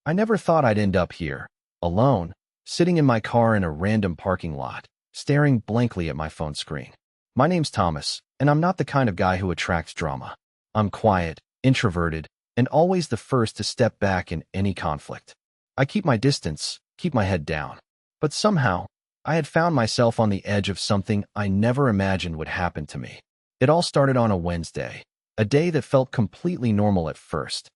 I never thought I'd end up here, alone, sitting in my car in a random parking lot, staring blankly at my phone screen. My name's Thomas, and I'm not the kind of guy who attracts drama. I'm quiet, introverted, and always the first to step back in any conflict. I keep my distance, keep my head down. But somehow, I had found myself on the edge of something I never imagined would happen to me. It all started on a Wednesday, a day that felt completely normal at first.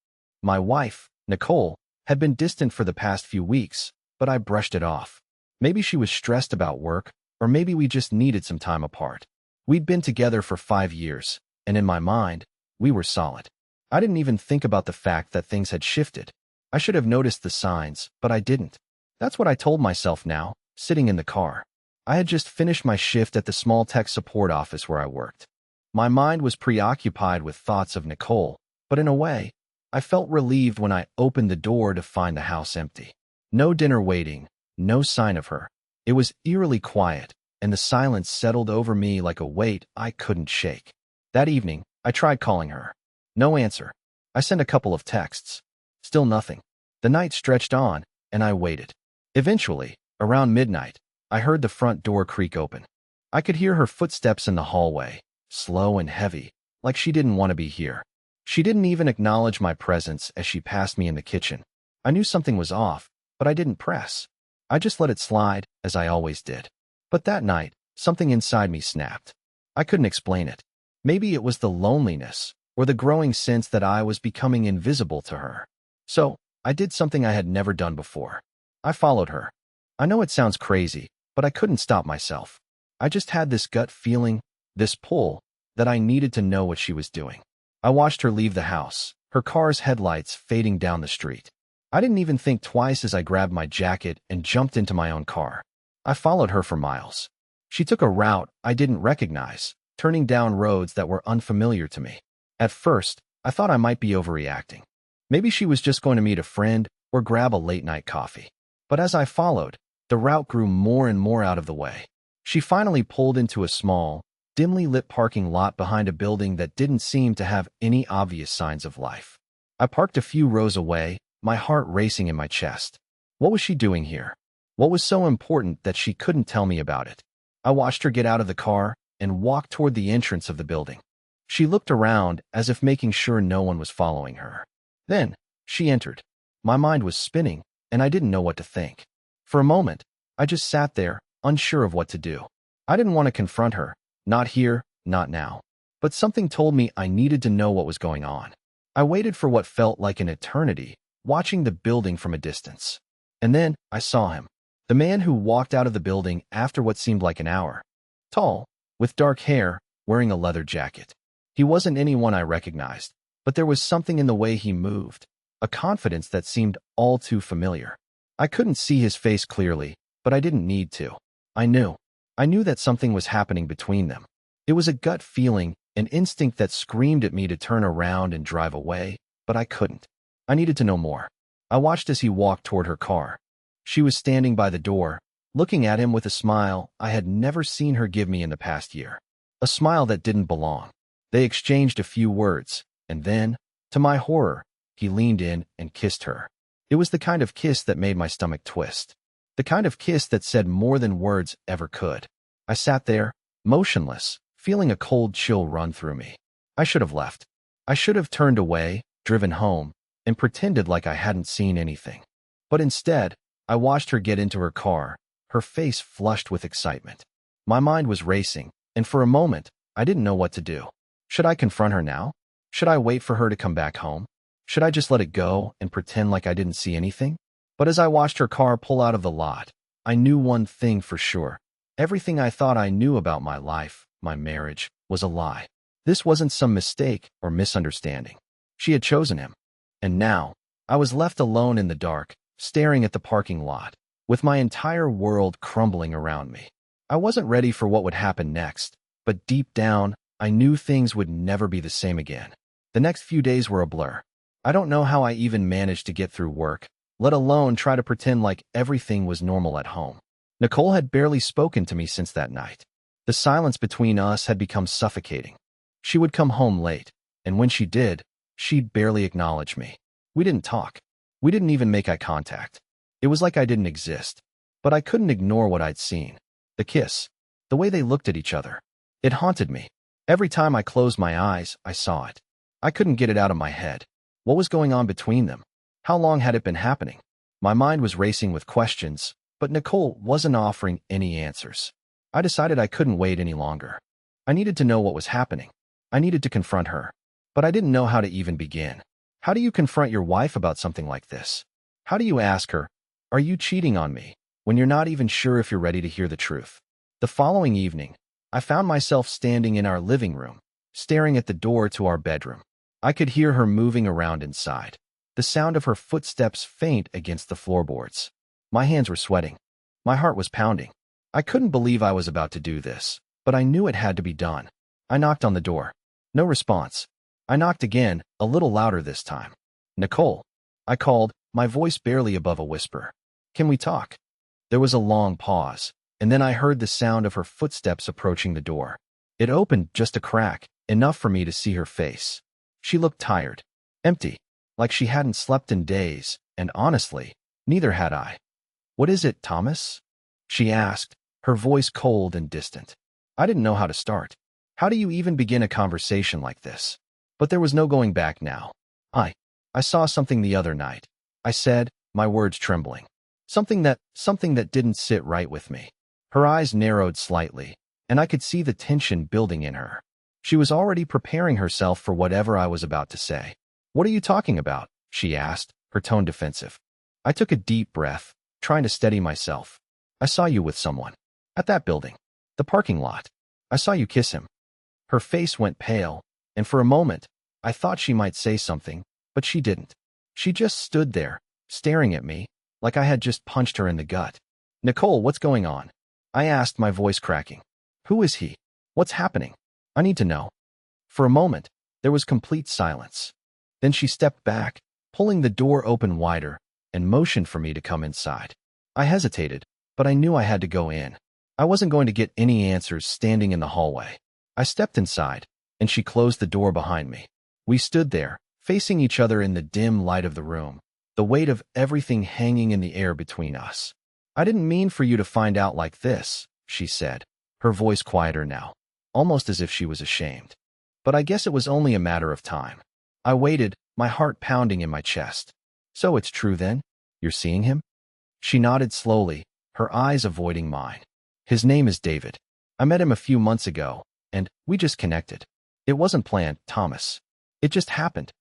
My wife, Nicole, had been distant for the past few weeks, but I brushed it off. Maybe she was stressed about work, or maybe we just needed some time apart. We'd been together for 5 years, and in my mind, we were solid. I didn't even think about the fact that things had shifted. I should have noticed the signs, but I didn't. That's what I told myself now, sitting in the car. I had just finished my shift at the small tech support office where I worked. My mind was preoccupied with thoughts of Nicole, but in a way, I felt relieved when I opened the door to find the house empty. No dinner waiting, no sign of her. It was eerily quiet, and the silence settled over me like a weight I couldn't shake. That evening, I tried calling her. No answer. I sent a couple of texts. Still nothing. The night stretched on, and I waited. Eventually, around midnight, I heard the front door creak open. I could hear her footsteps in the hallway, slow and heavy, like she didn't want to be here. She didn't even acknowledge my presence as she passed me in the kitchen. I knew something was off, but I didn't press. I just let it slide, as I always did. But that night, something inside me snapped. I couldn't explain it. Maybe it was the loneliness, or the growing sense that I was becoming invisible to her. So, I did something I had never done before. I followed her. I know it sounds crazy, but I couldn't stop myself. I just had this gut feeling, this pull, that I needed to know what she was doing. I watched her leave the house, her car's headlights fading down the street. I didn't even think twice as I grabbed my jacket and jumped into my own car. I followed her for miles. She took a route I didn't recognize, turning down roads that were unfamiliar to me. At first, I thought I might be overreacting. Maybe she was just going to meet a friend or grab a late-night coffee. But as I followed, the route grew more and more out of the way. She finally pulled into a small, dimly lit parking lot behind a building that didn't seem to have any obvious signs of life. I parked a few rows away, my heart racing in my chest. What was she doing here? What was so important that she couldn't tell me about it? I watched her get out of the car and walk toward the entrance of the building. She looked around as if making sure no one was following her. Then, she entered. My mind was spinning, and I didn't know what to think. For a moment, I just sat there, unsure of what to do. I didn't want to confront her, not here, not now. But something told me I needed to know what was going on. I waited for what felt like an eternity, watching the building from a distance. And then, I saw him. The man who walked out of the building after what seemed like an hour. Tall, with dark hair, wearing a leather jacket. He wasn't anyone I recognized, but there was something in the way he moved, a confidence that seemed all too familiar. I couldn't see his face clearly, but I didn't need to. I knew. I knew that something was happening between them. It was a gut feeling, an instinct that screamed at me to turn around and drive away, but I couldn't. I needed to know more. I watched as he walked toward her car. She was standing by the door, looking at him with a smile I had never seen her give me in the past year. A smile that didn't belong. They exchanged a few words, and then, to my horror, he leaned in and kissed her. It was the kind of kiss that made my stomach twist. The kind of kiss that said more than words ever could. I sat there, motionless, feeling a cold chill run through me. I should have left. I should have turned away, driven home, and pretended like I hadn't seen anything. But instead, I watched her get into her car, her face flushed with excitement. My mind was racing, and for a moment, I didn't know what to do. Should I confront her now? Should I wait for her to come back home? Should I just let it go and pretend like I didn't see anything? But as I watched her car pull out of the lot, I knew one thing for sure. Everything I thought I knew about my life, my marriage, was a lie. This wasn't some mistake or misunderstanding. She had chosen him. And now, I was left alone in the dark, staring at the parking lot, with my entire world crumbling around me. I wasn't ready for what would happen next, but deep down, I knew things would never be the same again. The next few days were a blur. I don't know how I even managed to get through work, let alone try to pretend like everything was normal at home. Nicole had barely spoken to me since that night. The silence between us had become suffocating. She would come home late, and when she did, she'd barely acknowledge me. We didn't talk. We didn't even make eye contact. It was like I didn't exist. But I couldn't ignore what I'd seen. The kiss. The way they looked at each other. It haunted me. Every time I closed my eyes, I saw it. I couldn't get it out of my head. What was going on between them? How long had it been happening? My mind was racing with questions, but Nicole wasn't offering any answers. I decided I couldn't wait any longer. I needed to know what was happening. I needed to confront her. But I didn't know how to even begin. How do you confront your wife about something like this? How do you ask her, "Are you cheating on me?" when you're not even sure if you're ready to hear the truth? The following evening, I found myself standing in our living room, staring at the door to our bedroom. I could hear her moving around inside, the sound of her footsteps faint against the floorboards. My hands were sweating. My heart was pounding. I couldn't believe I was about to do this, but I knew it had to be done. I knocked on the door. No response. I knocked again, a little louder this time. "Nicole," I called, my voice barely above a whisper. "Can we talk?" There was a long pause, and then I heard the sound of her footsteps approaching the door. It opened just a crack, enough for me to see her face. She looked tired, empty, like she hadn't slept in days, and honestly, neither had I. "What is it, Thomas?" she asked, her voice cold and distant. I didn't know how to start. How do you even begin a conversation like this? But there was no going back now. I saw something the other night, I said, my words trembling. Something that didn't sit right with me. Her eyes narrowed slightly, and I could see the tension building in her. She was already preparing herself for whatever I was about to say. "What are you talking about?" she asked, her tone defensive. I took a deep breath, trying to steady myself. "I saw you with someone. At that building. The parking lot. I saw you kiss him." Her face went pale, and for a moment, I thought she might say something, but she didn't. She just stood there, staring at me, like I had just punched her in the gut. "Nicole, what's going on?" I asked, my voice cracking. "Who is he? What's happening? I need to know." For a moment, there was complete silence. Then she stepped back, pulling the door open wider, and motioned for me to come inside. I hesitated, but I knew I had to go in. I wasn't going to get any answers standing in the hallway. I stepped inside, and she closed the door behind me. We stood there, facing each other in the dim light of the room, the weight of everything hanging in the air between us. "I didn't mean for you to find out like this," she said, her voice quieter now, almost as if she was ashamed. "But I guess it was only a matter of time." I waited, my heart pounding in my chest. "So it's true then? You're seeing him?" She nodded slowly, her eyes avoiding mine. "His name is David. I met him a few months ago, and we just connected. It wasn't planned, Thomas. It just happened."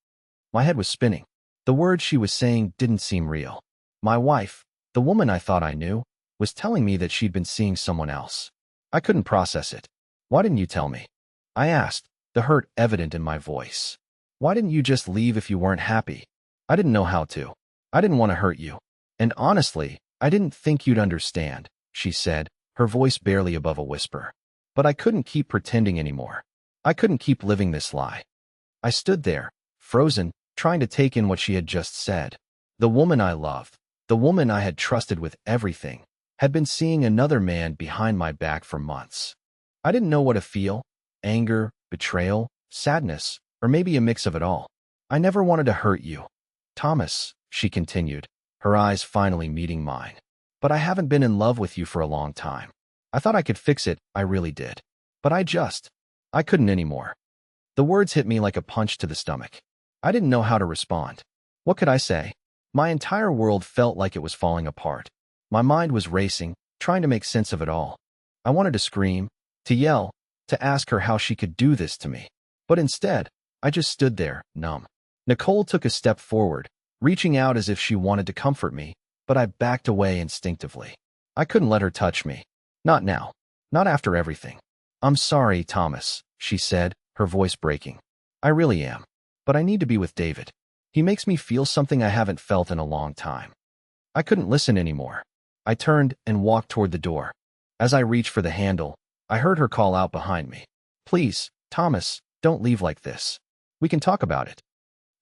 My head was spinning. The words she was saying didn't seem real. My wife, the woman I thought I knew, was telling me that she'd been seeing someone else. I couldn't process it. "Why didn't you tell me?" I asked, the hurt evident in my voice. "Why didn't you just leave if you weren't happy?" "I didn't know how to. I didn't want to hurt you. And honestly, I didn't think you'd understand," she said, her voice barely above a whisper. But I couldn't keep pretending anymore. I couldn't keep living this lie. I stood there, frozen, trying to take in what she had just said. The woman I loved, the woman I had trusted with everything, had been seeing another man behind my back for months. I didn't know what to feel: anger, betrayal, sadness, or maybe a mix of it all. "I never wanted to hurt you, Thomas," she continued, her eyes finally meeting mine. "But I haven't been in love with you for a long time. I thought I could fix it, I really did. But I couldn't anymore." The words hit me like a punch to the stomach. I didn't know how to respond. What could I say? My entire world felt like it was falling apart. My mind was racing, trying to make sense of it all. I wanted to scream, to yell, to ask her how she could do this to me. But instead, I just stood there, numb. Nicole took a step forward, reaching out as if she wanted to comfort me, but I backed away instinctively. I couldn't let her touch me. Not now. Not after everything. "I'm sorry, Thomas," she said, her voice breaking. "I really am. But I need to be with David. He makes me feel something I haven't felt in a long time." I couldn't listen anymore. I turned and walked toward the door. As I reached for the handle, I heard her call out behind me. "Please, Thomas, don't leave like this. We can talk about it."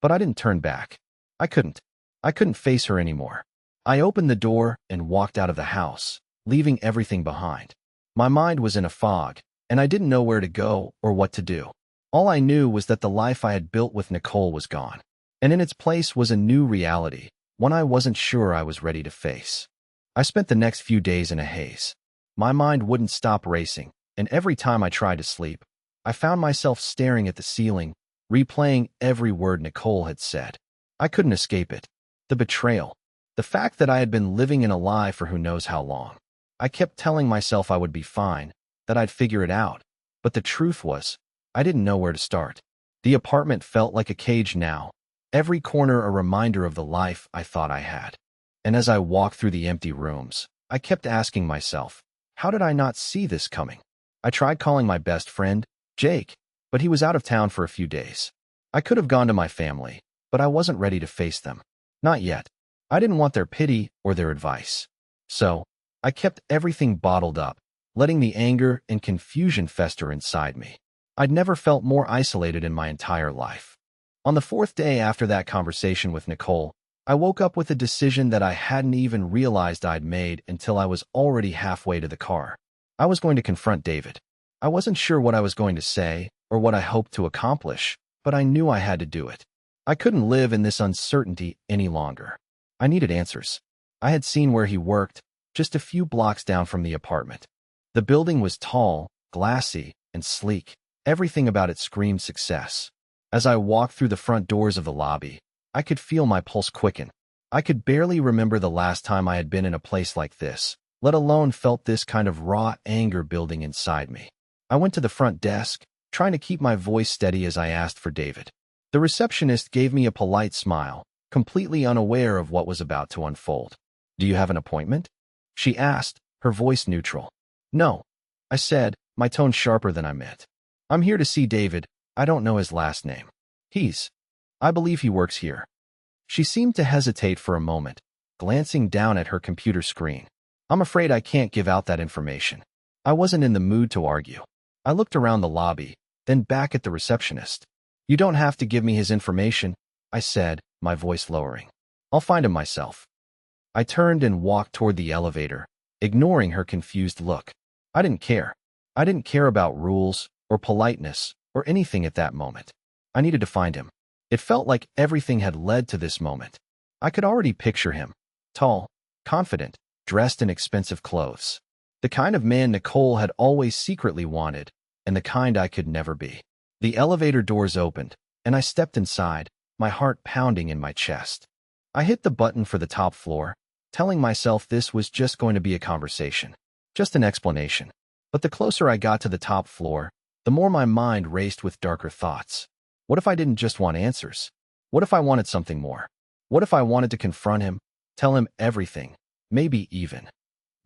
But I didn't turn back. I couldn't. I couldn't face her anymore. I opened the door and walked out of the house, leaving everything behind. My mind was in a fog, and I didn't know where to go or what to do. All I knew was that the life I had built with Nicole was gone, and in its place was a new reality, one I wasn't sure I was ready to face. I spent the next few days in a haze. My mind wouldn't stop racing, and every time I tried to sleep, I found myself staring at the ceiling, replaying every word Nicole had said. I couldn't escape it. The betrayal. The fact that I had been living in a lie for who knows how long. I kept telling myself I would be fine, that I'd figure it out. But the truth was, I didn't know where to start. The apartment felt like a cage now, every corner a reminder of the life I thought I had. And as I walked through the empty rooms, I kept asking myself, how did I not see this coming? I tried calling my best friend, Jake, but he was out of town for a few days. I could have gone to my family, but I wasn't ready to face them. Not yet. I didn't want their pity or their advice. So, I kept everything bottled up, letting the anger and confusion fester inside me. I'd never felt more isolated in my entire life. On the fourth day after that conversation with Nicole, I woke up with a decision that I hadn't even realized I'd made until I was already halfway to the car. I was going to confront David. I wasn't sure what I was going to say or what I hoped to accomplish, but I knew I had to do it. I couldn't live in this uncertainty any longer. I needed answers. I had seen where he worked, just a few blocks down from the apartment. The building was tall, glassy, and sleek. Everything about it screamed success. As I walked through the front doors of the lobby, I could feel my pulse quicken. I could barely remember the last time I had been in a place like this, let alone felt this kind of raw anger building inside me. I went to the front desk, trying to keep my voice steady as I asked for David. The receptionist gave me a polite smile, completely unaware of what was about to unfold. "Do you have an appointment?" she asked, her voice neutral. "No," I said, my tone sharper than I meant. "I'm here to see David. I don't know his last name. I believe he works here." She seemed to hesitate for a moment, glancing down at her computer screen. "I'm afraid I can't give out that information." I wasn't in the mood to argue. I looked around the lobby, then back at the receptionist. "You don't have to give me his information," I said, my voice lowering. "I'll find him myself." I turned and walked toward the elevator, ignoring her confused look. I didn't care. I didn't care about rules or politeness or anything at that moment. I needed to find him. It felt like everything had led to this moment. I could already picture him, tall, confident, dressed in expensive clothes. The kind of man Nicole had always secretly wanted, and the kind I could never be. The elevator doors opened, and I stepped inside, my heart pounding in my chest. I hit the button for the top floor, telling myself this was just going to be a conversation, just an explanation. But the closer I got to the top floor, the more my mind raced with darker thoughts. What if I didn't just want answers? What if I wanted something more? What if I wanted to confront him, tell him everything, maybe even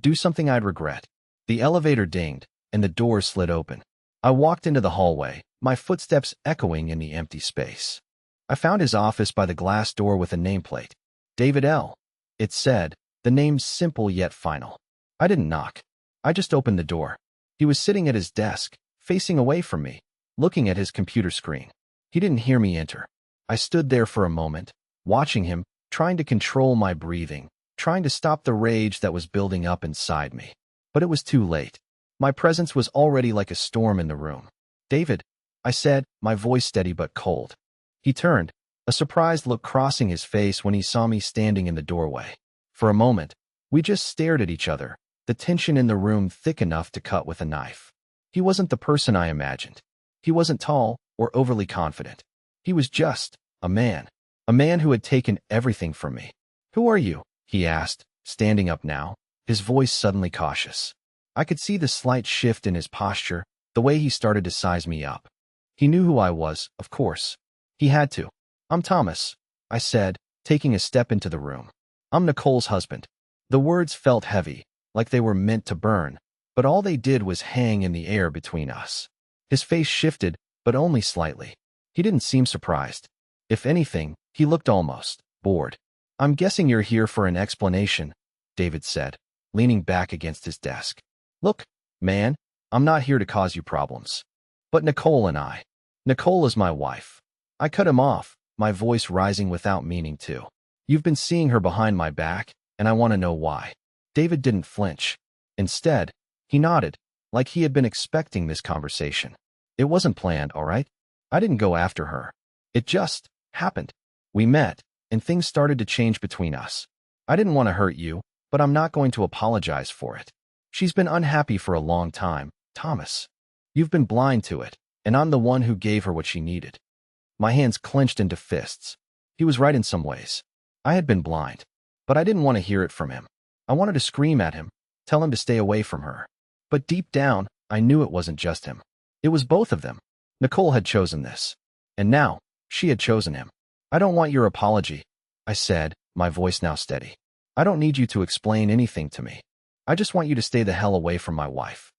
do something I'd regret? The elevator dinged, and the doors slid open. I walked into the hallway, my footsteps echoing in the empty space. I found his office by the glass door with a nameplate. David L. It said, the name simple yet final. I didn't knock. I just opened the door. He was sitting at his desk, facing away from me, looking at his computer screen. He didn't hear me enter. I stood there for a moment, watching him, trying to control my breathing, trying to stop the rage that was building up inside me. But it was too late. My presence was already like a storm in the room. "David," I said, my voice steady but cold. He turned, a surprised look crossing his face when he saw me standing in the doorway. For a moment, we just stared at each other, the tension in the room thick enough to cut with a knife. He wasn't the person I imagined. He wasn't tall or overly confident. He was just a man who had taken everything from me. "Who are you?" he asked, standing up now, his voice suddenly cautious. I could see the slight shift in his posture, the way he started to size me up. He knew who I was, of course. He had to. "I'm Thomas," I said, taking a step into the room. "I'm Nicole's husband." The words felt heavy, like they were meant to burn, but all they did was hang in the air between us. His face shifted, but only slightly. He didn't seem surprised. If anything, he looked almost bored. "I'm guessing you're here for an explanation," David said, leaning back against his desk. "Look, man, I'm not here to cause you problems. But Nicole and I. Nicole is my wife." I cut him off, my voice rising without meaning to. "You've been seeing her behind my back, and I want to know why." David didn't flinch. Instead, he nodded, like he had been expecting this conversation. "It wasn't planned, all right? I didn't go after her. It just happened. We met, and things started to change between us. I didn't want to hurt you, but I'm not going to apologize for it. She's been unhappy for a long time, Thomas. You've been blind to it, and I'm the one who gave her what she needed. My hands clenched into fists. He was right in some ways. I had been blind, but I didn't want to hear it from him. I wanted to scream at him, tell him to stay away from her. But deep down, I knew it wasn't just him. It was both of them. Nicole had chosen this. And now, she had chosen him. I don't want your apology, I said, my voice now steady. I don't need you to explain anything to me. I just want you to stay the hell away from my wife.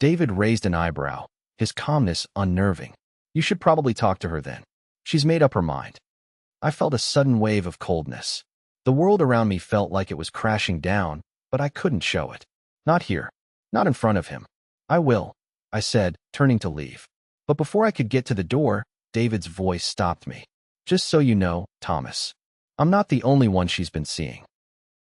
David raised an eyebrow, his calmness unnerving. You should probably talk to her then. She's made up her mind. I felt a sudden wave of coldness. The world around me felt like it was crashing down, but I couldn't show it. Not here. Not in front of him. I will, I said, turning to leave. But before I could get to the door, David's voice stopped me. Just so you know, Thomas, I'm not the only one she's been seeing.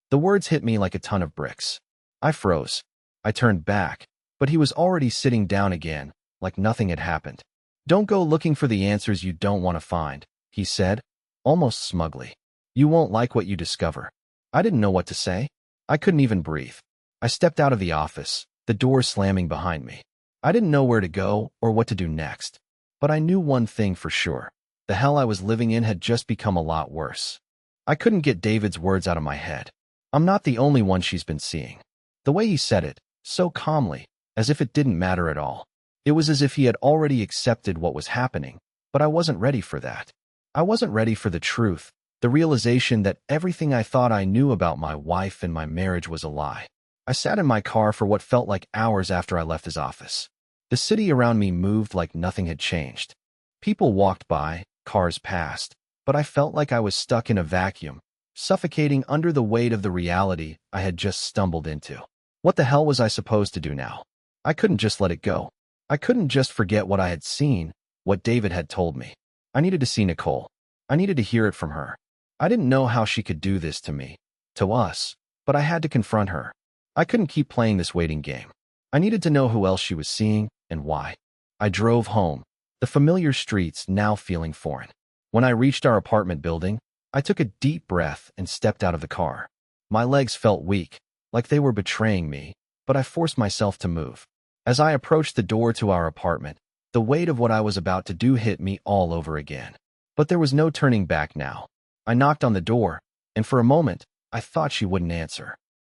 The words hit me like a ton of bricks. I froze. I turned back, but he was already sitting down again, like nothing had happened. Don't go looking for the answers you don't want to find, he said, almost smugly. You won't like what you discover. I didn't know what to say. I couldn't even breathe. I stepped out of the office, the door slamming behind me. I didn't know where to go or what to do next. But I knew one thing for sure. The hell I was living in had just become a lot worse. I couldn't get David's words out of my head. I'm not the only one she's been seeing. The way he said it, so calmly, as if it didn't matter at all. It was as if he had already accepted what was happening, but I wasn't ready for that. I wasn't ready for the truth, the realization that everything I thought I knew about my wife and my marriage was a lie. I sat in my car for what felt like hours after I left his office. The city around me moved like nothing had changed. People walked by, cars passed, but I felt like I was stuck in a vacuum, suffocating under the weight of the reality I had just stumbled into. What the hell was I supposed to do now? I couldn't just let it go. I couldn't just forget what I had seen, what David had told me. I needed to see Nicole. I needed to hear it from her. I didn't know how she could do this to me, to us, but I had to confront her. I couldn't keep playing this waiting game. I needed to know who else she was seeing and why. I drove home, the familiar streets now feeling foreign. When I reached our apartment building, I took a deep breath and stepped out of the car. My legs felt weak, like they were betraying me, but I forced myself to move. As I approached the door to our apartment, the weight of what I was about to do hit me all over again. But there was no turning back now. I knocked on the door, and for a moment, I thought she wouldn't answer.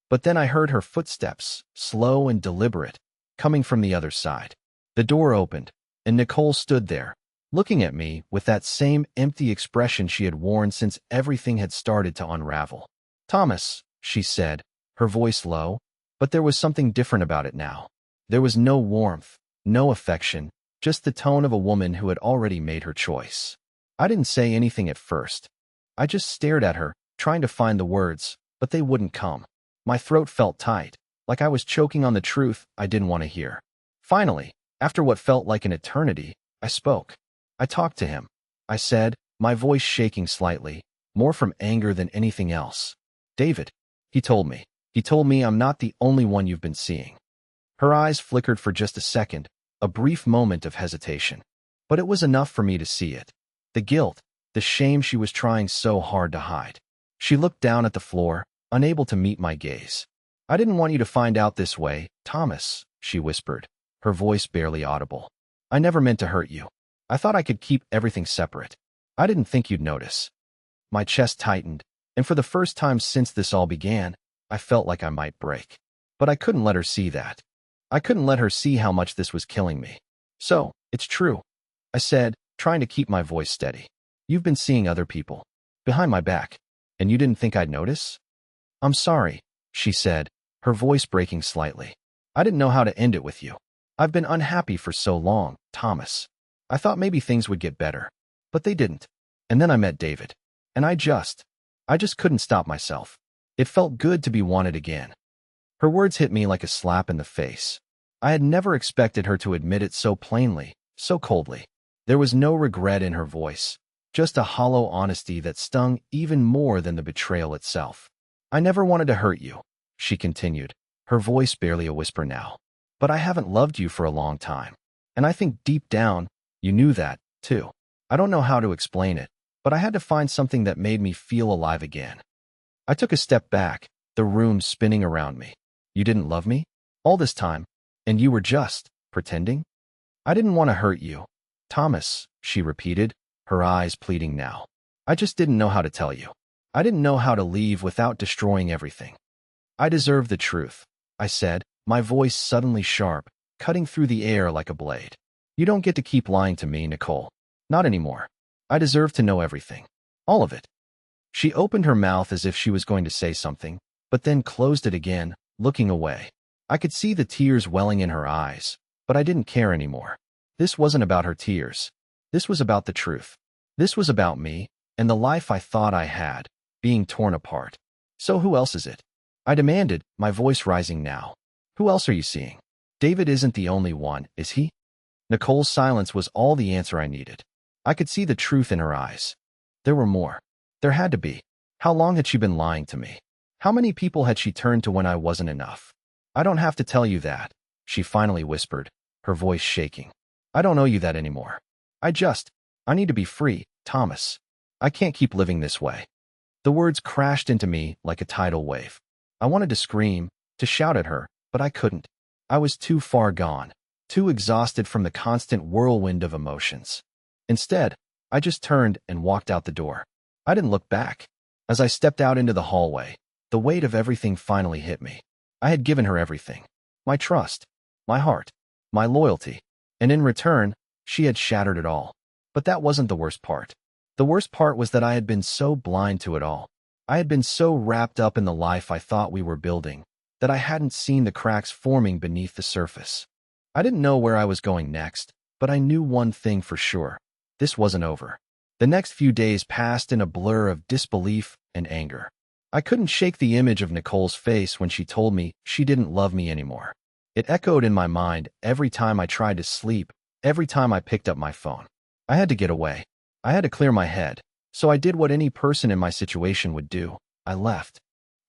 But then I heard her footsteps, slow and deliberate, coming from the other side. The door opened, and Nicole stood there, looking at me with that same empty expression she had worn since everything had started to unravel. Thomas, she said, her voice low, but there was something different about it now. There was no warmth, no affection, just the tone of a woman who had already made her choice. I didn't say anything at first. I just stared at her, trying to find the words, but they wouldn't come. My throat felt tight, like I was choking on the truth I didn't want to hear. Finally, after what felt like an eternity, I spoke. I talked to him. I said, my voice shaking slightly, more from anger than anything else. David, he told me. He told me I'm not the only one you've been seeing. Her eyes flickered for just a second, a brief moment of hesitation. But it was enough for me to see it. The guilt, the shame she was trying so hard to hide. She looked down at the floor, unable to meet my gaze. I didn't want you to find out this way, Thomas, she whispered, her voice barely audible. I never meant to hurt you. I thought I could keep everything separate. I didn't think you'd notice. My chest tightened, and for the first time since this all began, I felt like I might break. But I couldn't let her see that. I couldn't let her see how much this was killing me. So, it's true, I said, trying to keep my voice steady. You've been seeing other people, behind my back, and you didn't think I'd notice? I'm sorry, she said, her voice breaking slightly. I didn't know how to end it with you. I've been unhappy for so long, Thomas. I thought maybe things would get better, but they didn't. And then I met David, and I just couldn't stop myself. It felt good to be wanted again. Her words hit me like a slap in the face. I had never expected her to admit it so plainly, so coldly. There was no regret in her voice, just a hollow honesty that stung even more than the betrayal itself. I never wanted to hurt you, she continued, her voice barely a whisper now. But I haven't loved you for a long time. And I think deep down, you knew that, too. I don't know how to explain it, but but I had to find something that made me feel alive again. I took a step back, the room spinning around me. You didn't love me? All this time? And you were just pretending? I didn't want to hurt you. Thomas, she repeated, her eyes pleading now. I just didn't know how to tell you. I didn't know how to leave without destroying everything. I deserve the truth, I said, my voice suddenly sharp, cutting through the air like a blade. You don't get to keep lying to me, Nicole. Not anymore. I deserve to know everything. All of it. She opened her mouth as if she was going to say something, but then closed it again, looking away. I could see the tears welling in her eyes, but I didn't care anymore. This wasn't about her tears. This was about the truth. This was about me, and the life I thought I had, being torn apart. So who else is it? I demanded, my voice rising now. Who else are you seeing? David isn't the only one, is he? Nicole's silence was all the answer I needed. I could see the truth in her eyes. There were more. There had to be. How long had she been lying to me? How many people had she turned to when I wasn't enough? I don't have to tell you that, she finally whispered, her voice shaking. I don't owe you that anymore. I need to be free, Thomas. I can't keep living this way. The words crashed into me like a tidal wave. I wanted to scream, to shout at her, but I couldn't. I was too far gone, too exhausted from the constant whirlwind of emotions. Instead, I just turned and walked out the door. I didn't look back. As I stepped out into the hallway, the weight of everything finally hit me. I had given her everything. My trust, my heart, my loyalty. And in return, she had shattered it all. But that wasn't the worst part. The worst part was that I had been so blind to it all. I had been so wrapped up in the life I thought we were building that I hadn't seen the cracks forming beneath the surface. I didn't know where I was going next, but I knew one thing for sure. This wasn't over. The next few days passed in a blur of disbelief and anger. I couldn't shake the image of Nicole's face when she told me she didn't love me anymore. It echoed in my mind every time I tried to sleep, every time I picked up my phone. I had to get away. I had to clear my head. So I did what any person in my situation would do. I left.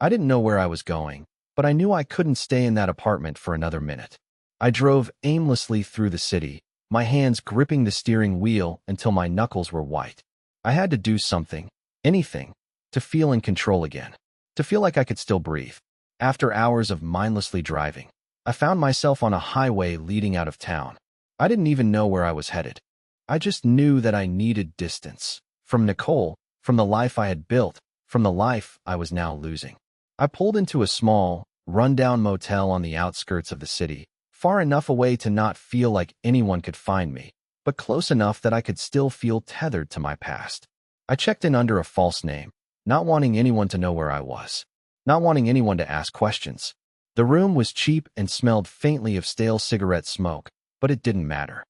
I didn't know where I was going, but I knew I couldn't stay in that apartment for another minute. I drove aimlessly through the city, my hands gripping the steering wheel until my knuckles were white. I had to do something, anything, to feel in control again, to feel like I could still breathe. After hours of mindlessly driving, I found myself on a highway leading out of town. I didn't even know where I was headed. I just knew that I needed distance. From Nicole, from the life I had built, from the life I was now losing. I pulled into a small, run-down motel on the outskirts of the city, far enough away to not feel like anyone could find me, but close enough that I could still feel tethered to my past. I checked in under a false name, not wanting anyone to know where I was, not wanting anyone to ask questions. The room was cheap and smelled faintly of stale cigarette smoke, but it didn't matter.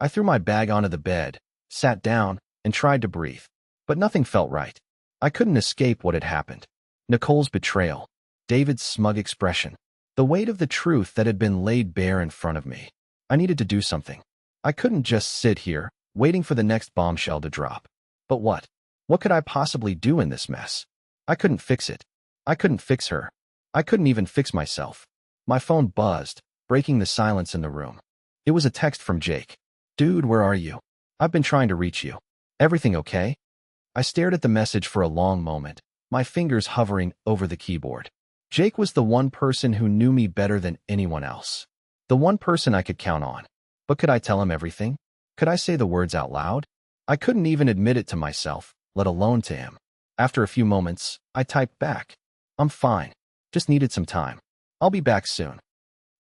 I threw my bag onto the bed, sat down, and tried to breathe, but nothing felt right. I couldn't escape what had happened. Nicole's betrayal, David's smug expression, the weight of the truth that had been laid bare in front of me. I needed to do something. I couldn't just sit here, waiting for the next bombshell to drop. But what? What could I possibly do in this mess? I couldn't fix it. I couldn't fix her. I couldn't even fix myself. My phone buzzed, breaking the silence in the room. It was a text from Jake. Dude, where are you? I've been trying to reach you. Everything okay? I stared at the message for a long moment, my fingers hovering over the keyboard. Jake was the one person who knew me better than anyone else. The one person I could count on. But could I tell him everything? Could I say the words out loud? I couldn't even admit it to myself, let alone to him. After a few moments, I typed back. I'm fine. Just needed some time. I'll be back soon.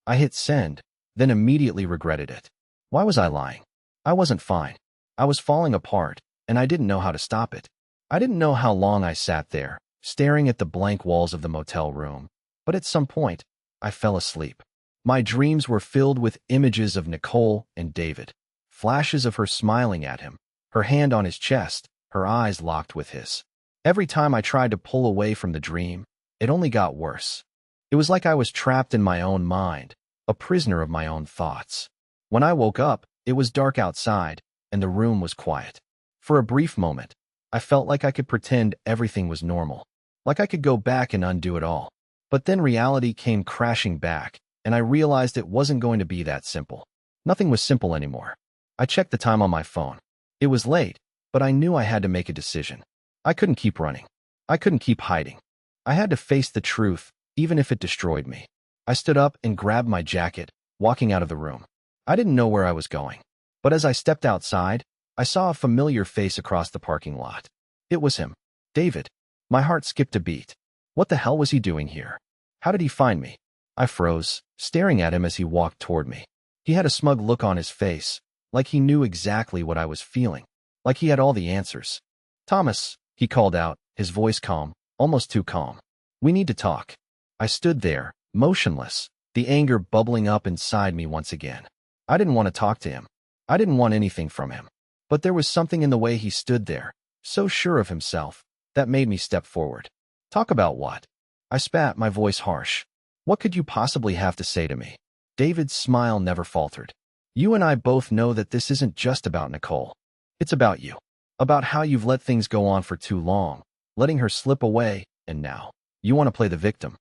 I hit send, then immediately regretted it. Why was I lying? I wasn't fine. I was falling apart, and I didn't know how to stop it. I didn't know how long I sat there, staring at the blank walls of the motel room, but at some point, I fell asleep. My dreams were filled with images of Nicole and David, flashes of her smiling at him, her hand on his chest, her eyes locked with his. Every time I tried to pull away from the dream, it only got worse. It was like I was trapped in my own mind, a prisoner of my own thoughts. When I woke up, it was dark outside, and the room was quiet. For a brief moment, I felt like I could pretend everything was normal, like I could go back and undo it all. But then reality came crashing back, and I realized it wasn't going to be that simple. Nothing was simple anymore. I checked the time on my phone. It was late, but I knew I had to make a decision. I couldn't keep running. I couldn't keep hiding. I had to face the truth, even if it destroyed me. I stood up and grabbed my jacket, walking out of the room. I didn't know where I was going, but as I stepped outside, I saw a familiar face across the parking lot. It was him, David. My heart skipped a beat. What the hell was he doing here? How did he find me? I froze, staring at him as he walked toward me. He had a smug look on his face, like he knew exactly what I was feeling, like he had all the answers. Thomas, he called out, his voice calm, almost too calm. We need to talk. I stood there, motionless, the anger bubbling up inside me once again. I didn't want to talk to him. I didn't want anything from him. But there was something in the way he stood there, so sure of himself, that made me step forward. Talk about what? I spat, my voice harsh. What could you possibly have to say to me? David's smile never faltered. You and I both know that this isn't just about Nicole. It's about you. About how you've let things go on for too long, letting her slip away, and now you want to play the victim.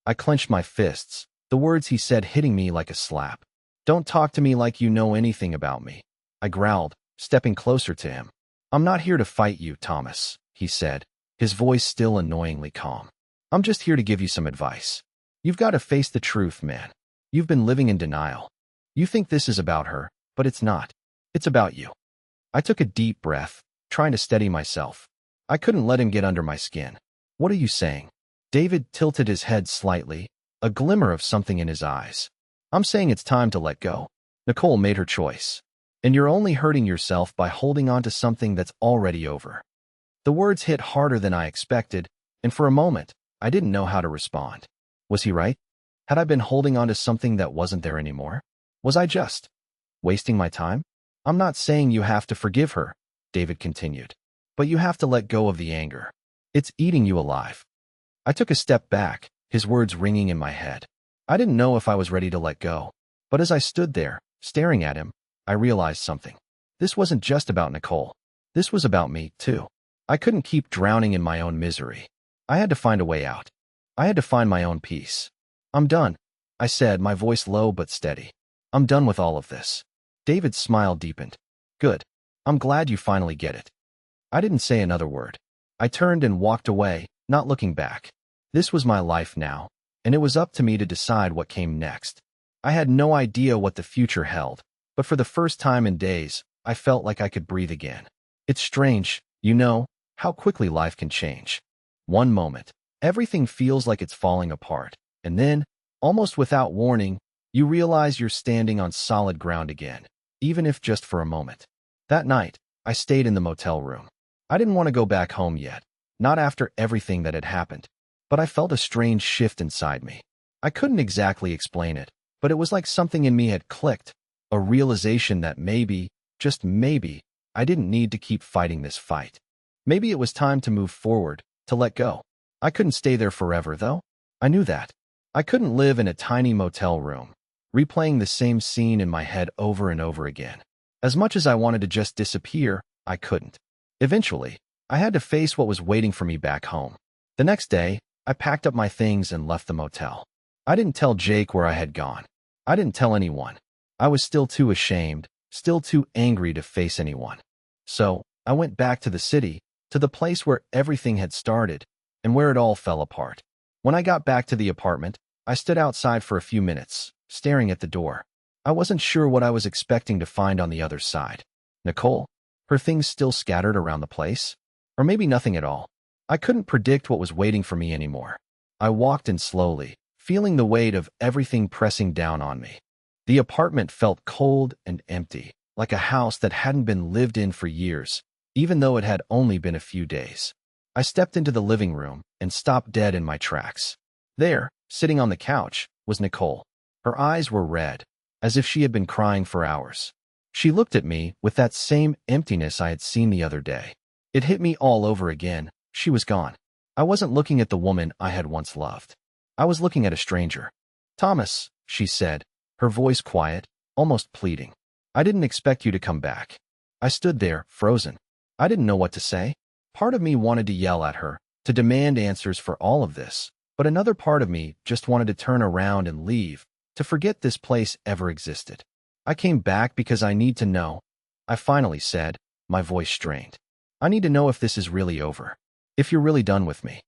I clenched my fists, the words he said hitting me like a slap. Don't talk to me like you know anything about me. I growled, stepping closer to him. I'm not here to fight you, Thomas, he said, his voice still annoyingly calm. I'm just here to give you some advice. You've got to face the truth, man. You've been living in denial. You think this is about her, but it's not. It's about you. I took a deep breath, trying to steady myself. I couldn't let him get under my skin. What are you saying? David tilted his head slightly, a glimmer of something in his eyes. I'm saying it's time to let go. Nicole made her choice. And you're only hurting yourself by holding on to something that's already over. The words hit harder than I expected, and for a moment, I didn't know how to respond. Was he right? Had I been holding on to something that wasn't there anymore? Was I just wasting my time? I'm not saying you have to forgive her, David continued, but you have to let go of the anger. It's eating you alive. I took a step back, his words ringing in my head. I didn't know if I was ready to let go, but as I stood there, staring at him, I realized something. This wasn't just about Nicole. This was about me, too. I couldn't keep drowning in my own misery. I had to find a way out. I had to find my own peace. I'm done, I said, my voice low but steady. I'm done with all of this. David's smile deepened. Good. I'm glad you finally get it. I didn't say another word. I turned and walked away, not looking back. This was my life now, and it was up to me to decide what came next. I had no idea what the future held, but for the first time in days, I felt like I could breathe again. It's strange, you know, how quickly life can change. One moment, everything feels like it's falling apart, and then, almost without warning, you realize you're standing on solid ground again, even if just for a moment. That night, I stayed in the motel room. I didn't want to go back home yet, not after everything that had happened, but I felt a strange shift inside me. I couldn't exactly explain it, but it was like something in me had clicked, a realization that maybe, just maybe, I didn't need to keep fighting this fight. Maybe it was time to move forward, to let go. I couldn't stay there forever, though. I knew that. I couldn't live in a tiny motel room, replaying the same scene in my head over and over again. As much as I wanted to just disappear, I couldn't. Eventually, I had to face what was waiting for me back home. The next day, I packed up my things and left the motel. I didn't tell Jake where I had gone. I didn't tell anyone. I was still too ashamed, still too angry to face anyone. So, I went back to the city, to the place where everything had started, and where it all fell apart. When I got back to the apartment, I stood outside for a few minutes, staring at the door. I wasn't sure what I was expecting to find on the other side. Nicole? Her things still scattered around the place? Or maybe nothing at all. I couldn't predict what was waiting for me anymore. I walked in slowly, feeling the weight of everything pressing down on me. The apartment felt cold and empty, like a house that hadn't been lived in for years, even though it had only been a few days. I stepped into the living room and stopped dead in my tracks. There, sitting on the couch, was Nicole. Her eyes were red, as if she had been crying for hours. She looked at me with that same emptiness I had seen the other day. It hit me all over again. She was gone. I wasn't looking at the woman I had once loved. I was looking at a stranger. Thomas, she said, her voice quiet, almost pleading. I didn't expect you to come back. I stood there, frozen. I didn't know what to say. Part of me wanted to yell at her, to demand answers for all of this, but another part of me just wanted to turn around and leave, to forget this place ever existed. I came back because I need to know, I finally said, my voice strained. I need to know if this is really over. If you're really done with me.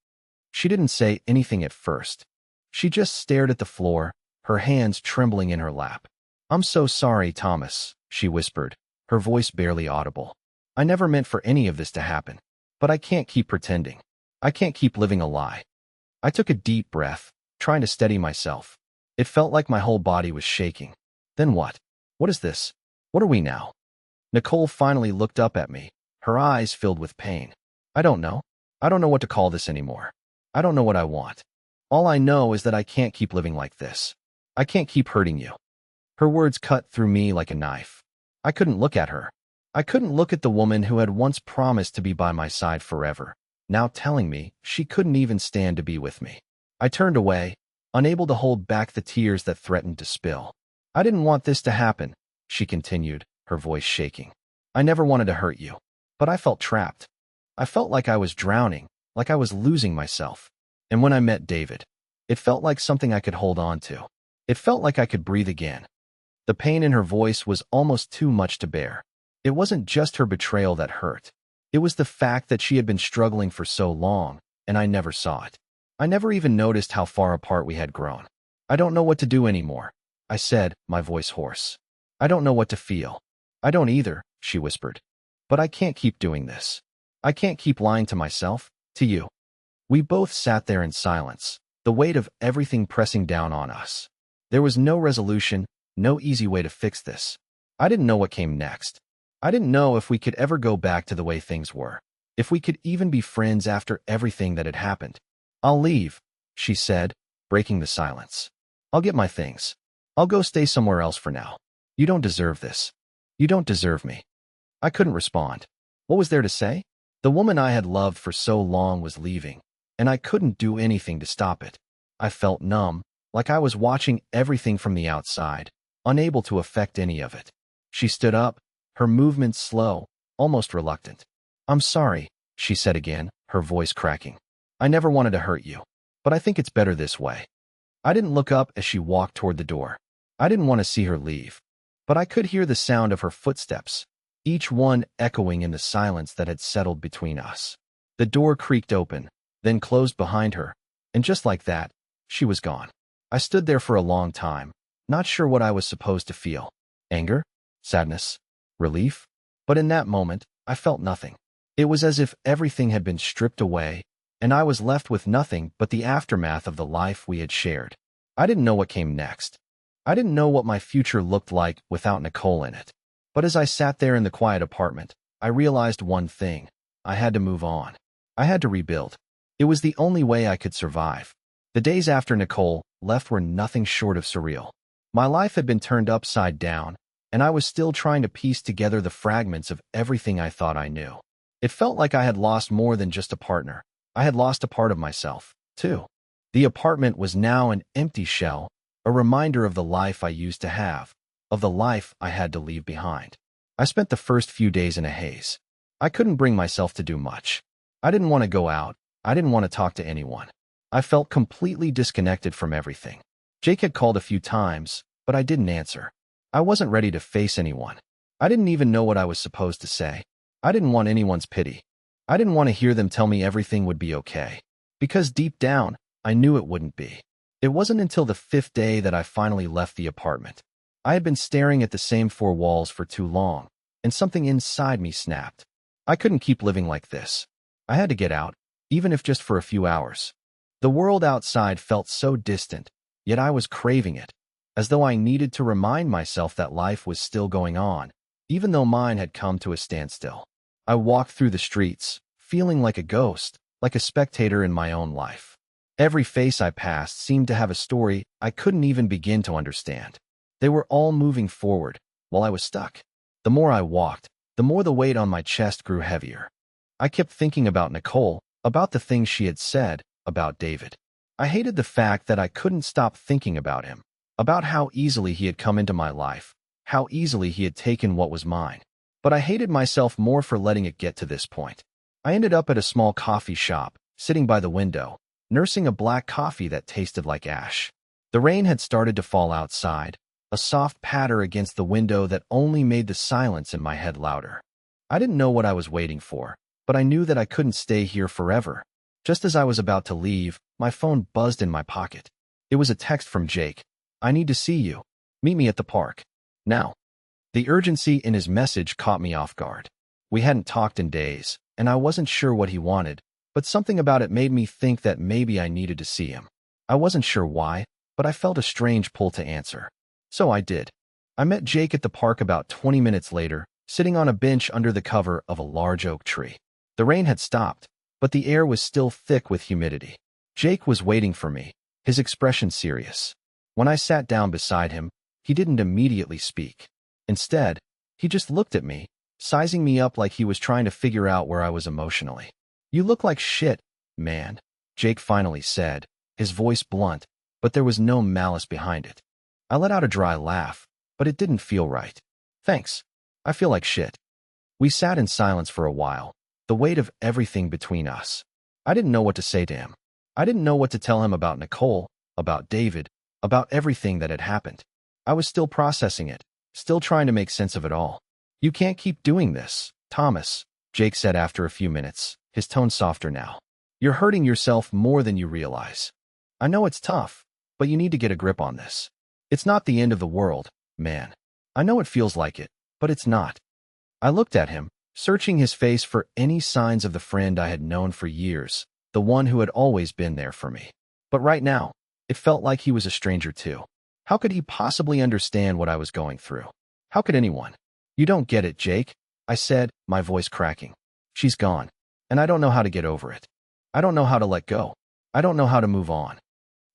She didn't say anything at first. She just stared at the floor, her hands trembling in her lap. I'm so sorry, Thomas, she whispered, her voice barely audible. I never meant for any of this to happen. But I can't keep pretending. I can't keep living a lie. I took a deep breath, trying to steady myself. It felt like my whole body was shaking. Then what? What is this? What are we now? Nicole finally looked up at me, her eyes filled with pain. I don't know. I don't know what to call this anymore. I don't know what I want. All I know is that I can't keep living like this. I can't keep hurting you. Her words cut through me like a knife. I couldn't look at her. I couldn't look at the woman who had once promised to be by my side forever, now telling me she couldn't even stand to be with me. I turned away, unable to hold back the tears that threatened to spill. I didn't want this to happen, she continued, her voice shaking. I never wanted to hurt you, but I felt trapped. I felt like I was drowning, like I was losing myself. And when I met David, it felt like something I could hold on to. It felt like I could breathe again. The pain in her voice was almost too much to bear. It wasn't just her betrayal that hurt. It was the fact that she had been struggling for so long, and I never saw it. I never even noticed how far apart we had grown. I don't know what to do anymore, I said, my voice hoarse. I don't know what to feel. I don't either, she whispered. But I can't keep doing this. I can't keep lying to myself, to you. We both sat there in silence, the weight of everything pressing down on us. There was no resolution, no easy way to fix this. I didn't know what came next. I didn't know if we could ever go back to the way things were, if we could even be friends after everything that had happened. I'll leave, she said, breaking the silence. I'll get my things. I'll go stay somewhere else for now. You don't deserve this. You don't deserve me. I couldn't respond. What was there to say? The woman I had loved for so long was leaving, and I couldn't do anything to stop it. I felt numb, like I was watching everything from the outside, unable to affect any of it. She stood up, her movements slow, almost reluctant. I'm sorry, she said again, her voice cracking. I never wanted to hurt you, but I think it's better this way. I didn't look up as she walked toward the door. I didn't want to see her leave, but I could hear the sound of her footsteps, each one echoing in the silence that had settled between us. The door creaked open, then closed behind her, and just like that, she was gone. I stood there for a long time, not sure what I was supposed to feel. Anger? Sadness? Relief? But in that moment, I felt nothing. It was as if everything had been stripped away, and I was left with nothing but the aftermath of the life we had shared. I didn't know what came next. I didn't know what my future looked like without Nicole in it. But as I sat there in the quiet apartment, I realized one thing. I had to move on. I had to rebuild. It was the only way I could survive. The days after Nicole left were nothing short of surreal. My life had been turned upside down, and I was still trying to piece together the fragments of everything I thought I knew. It felt like I had lost more than just a partner. I had lost a part of myself, too. The apartment was now an empty shell, a reminder of the life I used to have, of the life I had to leave behind. I spent the first few days in a haze. I couldn't bring myself to do much. I didn't want to go out. I didn't want to talk to anyone. I felt completely disconnected from everything. Jake had called a few times, but I didn't answer. I wasn't ready to face anyone. I didn't even know what I was supposed to say. I didn't want anyone's pity. I didn't want to hear them tell me everything would be okay. Because deep down, I knew it wouldn't be. It wasn't until the 5th day that I finally left the apartment. I had been staring at the same 4 walls for too long, and something inside me snapped. I couldn't keep living like this. I had to get out, even if just for a few hours. The world outside felt so distant, yet I was craving it, as though I needed to remind myself that life was still going on, even though mine had come to a standstill. I walked through the streets, feeling like a ghost, like a spectator in my own life. Every face I passed seemed to have a story I couldn't even begin to understand. They were all moving forward, while I was stuck. The more I walked, the more the weight on my chest grew heavier. I kept thinking about Nicole, about the things she had said, about David. I hated the fact that I couldn't stop thinking about him, about how easily he had come into my life, how easily he had taken what was mine. But I hated myself more for letting it get to this point. I ended up at a small coffee shop, sitting by the window, nursing a black coffee that tasted like ash. The rain had started to fall outside, a soft patter against the window that only made the silence in my head louder. I didn't know what I was waiting for, but I knew that I couldn't stay here forever. Just as I was about to leave, my phone buzzed in my pocket. It was a text from Jake. "I need to see you. Meet me at the park. Now." The urgency in his message caught me off guard. We hadn't talked in days, and I wasn't sure what he wanted, but something about it made me think that maybe I needed to see him. I wasn't sure why, but I felt a strange pull to answer. So I did. I met Jake at the park about 20 minutes later, sitting on a bench under the cover of a large oak tree. The rain had stopped, but the air was still thick with humidity. Jake was waiting for me, his expression serious. When I sat down beside him, he didn't immediately speak. Instead, he just looked at me, sizing me up like he was trying to figure out where I was emotionally. "You look like shit, man," Jake finally said, his voice blunt, but there was no malice behind it. I let out a dry laugh, but it didn't feel right. "Thanks. I feel like shit." We sat in silence for a while, the weight of everything between us. I didn't know what to say to him. I didn't know what to tell him about Nicole, about David, about everything that had happened. I was still processing it, still trying to make sense of it all. "You can't keep doing this, Thomas," Jake said after a few minutes, his tone softer now. "You're hurting yourself more than you realize. I know it's tough, but you need to get a grip on this. It's not the end of the world, man. I know it feels like it, but it's not." I looked at him, searching his face for any signs of the friend I had known for years, the one who had always been there for me. But right now, it felt like he was a stranger too. How could he possibly understand what I was going through? How could anyone? "You don't get it, Jake," I said, my voice cracking. "She's gone, and I don't know how to get over it. I don't know how to let go. I don't know how to move on."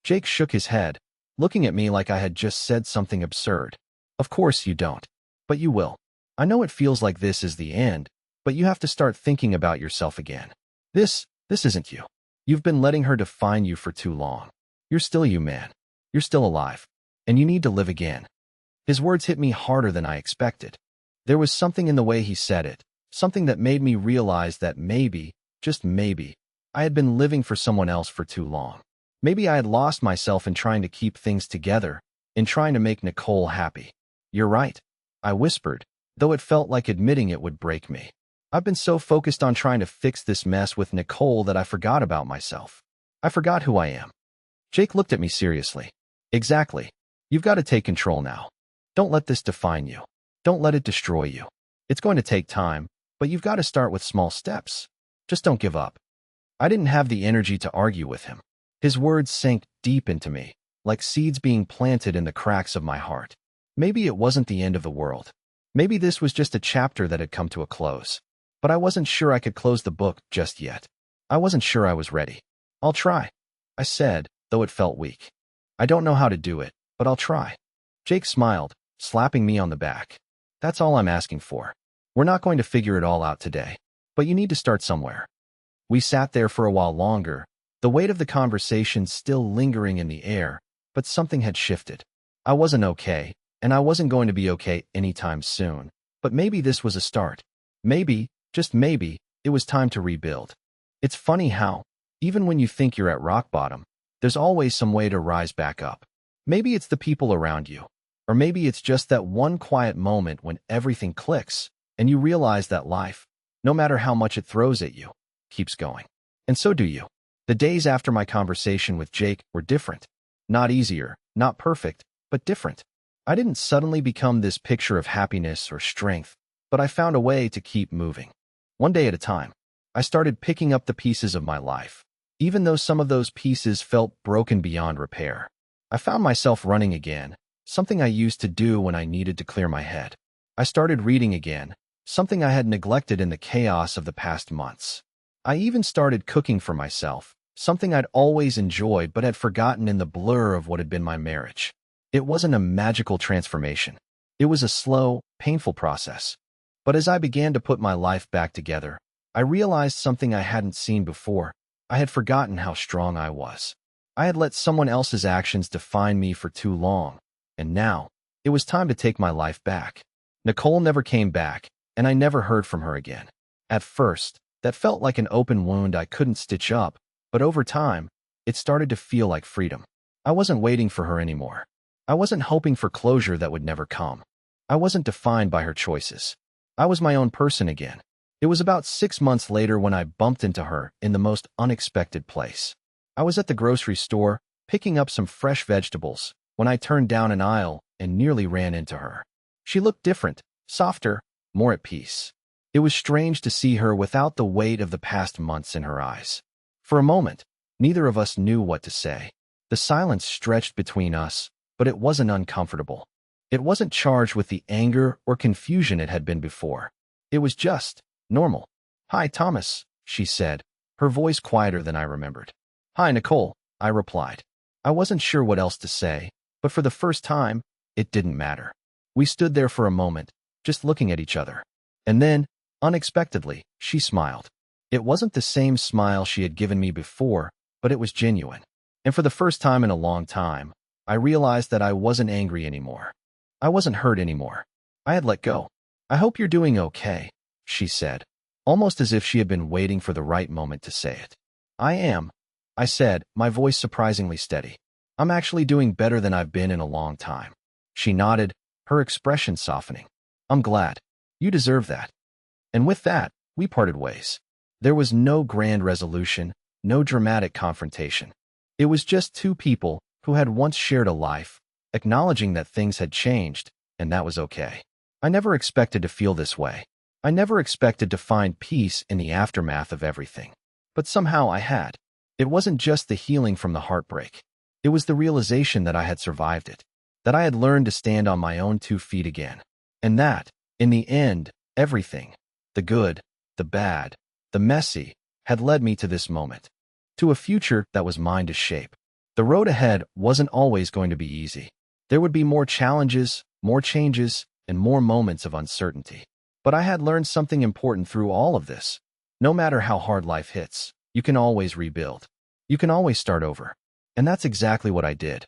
Jake shook his head, looking at me like I had just said something absurd. "Of course you don't. But you will. I know it feels like this is the end, but you have to start thinking about yourself again. This isn't you. You've been letting her define you for too long. You're still you, man. You're still alive. And you need to live again." His words hit me harder than I expected. There was something in the way he said it, something that made me realize that maybe, just maybe, I had been living for someone else for too long. Maybe I had lost myself in trying to keep things together, in trying to make Nicole happy. "You're right," I whispered, though it felt like admitting it would break me. I've been so focused on trying to fix this mess with Nicole that I forgot about myself. I forgot who I am. Jake looked at me seriously. "Exactly. You've got to take control now. Don't let this define you. Don't let it destroy you. It's going to take time, but you've got to start with small steps. Just don't give up." I didn't have the energy to argue with him. His words sank deep into me, like seeds being planted in the cracks of my heart. Maybe it wasn't the end of the world. Maybe this was just a chapter that had come to a close. But I wasn't sure I could close the book just yet. I wasn't sure I was ready. "I'll try," I said, though it felt weak. "I don't know how to do it, but I'll try." Jake smiled, slapping me on the back. "That's all I'm asking for. We're not going to figure it all out today, but you need to start somewhere." We sat there for a while longer, the weight of the conversation still lingering in the air, but something had shifted. I wasn't okay, and I wasn't going to be okay anytime soon, but maybe this was a start. Maybe, just maybe, it was time to rebuild. It's funny how, even when you think you're at rock bottom, there's always some way to rise back up. Maybe it's the people around you, or maybe it's just that one quiet moment when everything clicks, and you realize that life, no matter how much it throws at you, keeps going. And so do you. The days after my conversation with Jake were different. Not easier, not perfect, but different. I didn't suddenly become this picture of happiness or strength, but I found a way to keep moving. One day at a time, I started picking up the pieces of my life, even though some of those pieces felt broken beyond repair. I found myself running again, something I used to do when I needed to clear my head. I started reading again, something I had neglected in the chaos of the past months. I even started cooking for myself, something I'd always enjoyed but had forgotten in the blur of what had been my marriage. It wasn't a magical transformation. It was a slow, painful process. But as I began to put my life back together, I realized something I hadn't seen before. I had forgotten how strong I was. I had let someone else's actions define me for too long, and now, it was time to take my life back. Nicole never came back, and I never heard from her again. At first, that felt like an open wound I couldn't stitch up, but over time, it started to feel like freedom. I wasn't waiting for her anymore. I wasn't hoping for closure that would never come. I wasn't defined by her choices. I was my own person again. It was about 6 months later when I bumped into her in the most unexpected place. I was at the grocery store, picking up some fresh vegetables, when I turned down an aisle and nearly ran into her. She looked different, softer, more at peace. It was strange to see her without the weight of the past months in her eyes. For a moment, neither of us knew what to say. The silence stretched between us, but it wasn't uncomfortable. It wasn't charged with the anger or confusion it had been before. It was just normal. "Hi, Thomas," she said, her voice quieter than I remembered. "Hi, Nicole," I replied. I wasn't sure what else to say, but for the first time, it didn't matter. We stood there for a moment, just looking at each other. And then, unexpectedly, she smiled. It wasn't the same smile she had given me before, but it was genuine. And for the first time in a long time, I realized that I wasn't angry anymore. I wasn't hurt anymore. I had let go. "I hope you're doing okay," she said, almost as if she had been waiting for the right moment to say it. "I am," I said, my voice surprisingly steady. "I'm actually doing better than I've been in a long time." She nodded, her expression softening. "I'm glad. You deserve that." And with that, we parted ways. There was no grand resolution, no dramatic confrontation. It was just two people who had once shared a life, acknowledging that things had changed, and that was okay. I never expected to feel this way. I never expected to find peace in the aftermath of everything. But somehow I had. It wasn't just the healing from the heartbreak. It was the realization that I had survived it, that I had learned to stand on my own 2 feet again. And that, in the end, everything, the good, the bad, the messy, had led me to this moment, to a future that was mine to shape. The road ahead wasn't always going to be easy. There would be more challenges, more changes, and more moments of uncertainty. But I had learned something important through all of this. No matter how hard life hits, you can always rebuild. You can always start over. And that's exactly what I did.